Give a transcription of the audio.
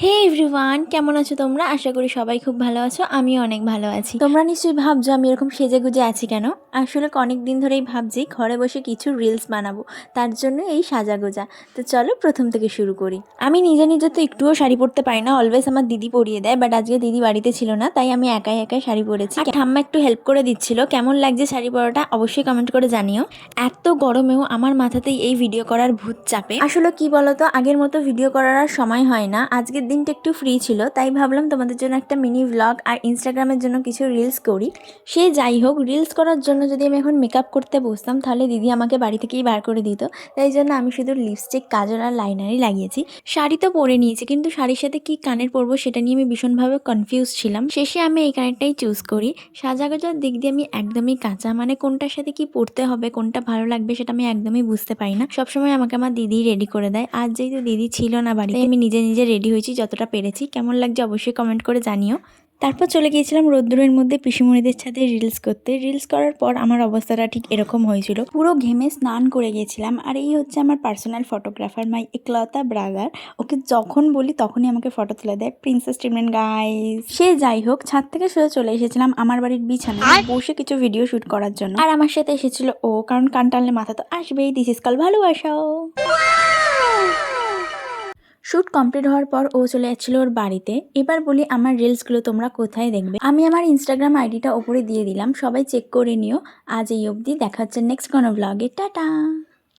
হে everyone, কেমন আছো তোমরা? আশা করি সবাই খুব ভালো আছো। আমিও অনেক ভালো আছি। তোমরা নিশ্চয়ই ভাবছো আমি এরকম সেজেগুজে আছি কেন। আসলে অনেক দিন ধরেই ভাবছি ঘরে বসে কিছু রিলস বানাবো, তার জন্য এই সাজাগোজা। তো চলো প্রথম থেকে শুরু করি। আমি নিজে নিজে তো একটুও শাড়ি পরতে পারি না, অলওয়েজ আমার দিদি পরিয়ে দেয়, বাট আজকে দিদি বাড়িতে ছিল না, তাই আমি একাই একাই শাড়ি পরেছি। আর ঠাম্মা একটু হেল্প করে দিচ্ছিল। কেমন লাগছে শাড়ি পরাটা অবশ্যই কমেন্ট করে জানিও। এত গরমেও আমার মাথাতেই এই ভিডিও করার ভূত চাপে। আসলে কি বলতো, আগের মতো ভিডিও করার আর সময় হয় না। আজকের দিনটা একটু ফ্রি ছিল, তাই ভাবলাম তোমাদের জন্য একটা মিনি ভ্লগ আর ইনস্টাগ্রামের জন্য কিছু রিলস করি। সে যাই হোক, রিলস করার জন্য যদি আমি এখন মেকআপ করতে বসতাম তাহলে দিদি আমাকে বাড়ি থেকেই বার করে দিত। তাই জন্য আমি শুধু লিপস্টিক, কাজল আর লাইনারই লাগিয়েছি। শাড়ি তো পরে নিয়েছি, কিন্তু শাড়ির সাথে কি কানের পরবো সেটা নিয়ে আমি ভীষণভাবে কনফিউজ ছিলাম। শেষে আমি এই কানেরটাই চুজ করি। সাজাগোজার দিক দিয়ে আমি একদমই কাঁচা, মানে কোনটার সাথে কি পরতে হবে, কোনটা ভালো লাগবে সেটা আমি একদমই বুঝতে পারি না। সবসময় আমাকে আমার দিদি রেডি করে দেয়। আজ যেহেতু দিদি ছিল না বাড়িতে, আমি নিজে নিজে রেডি হয়েছি যতটা পেরেছি। কেমন লাগছে অবশ্যই কমেন্ট করে জানিও। তারপর চলে গিয়েছিলাম রোদ্দুরের মধ্যে পিসিমণিদের সাথে রিলস করতে। রিলস করার পর আমার অবস্থাটা ঠিক এরকম হয়েছিল, পুরো ঘেমে স্নান করে গিয়েছিলাম। আর এই হচ্ছে আমার পার্সোনাল ফটোগ্রাফার, মাই একলতা ব্রাদার। ওকে যখন বলি তখনই আমাকে ফটো তুলে দেয়। Princess treatment guys. সে যাই হোক, ছাদ থেকে সোজা চলে এসেছিলাম আমার বাড়ির বিছানায় বসে কিছু ভিডিও শুট করার জন্য। আর আমার সাথে এসেছিল ও, কারণ কান টানলে মাথা তো আসবেই। দিস ইজ কল ভালোবাসাও। শ্যুট কমপ্লিট হওয়ার পর ও চলে যাচ্ছিল ওর বাড়িতে। এবার বলি আমার রিলসগুলো তোমরা কোথায় দেখবে। আমি আমার ইনস্টাগ্রাম আইডিটা ওপরে দিয়ে দিলাম, সবাই চেক করে নিও। আজ এই অবধি, দেখা হচ্ছে নেক্সট কোনো ব্লগে। টাটা।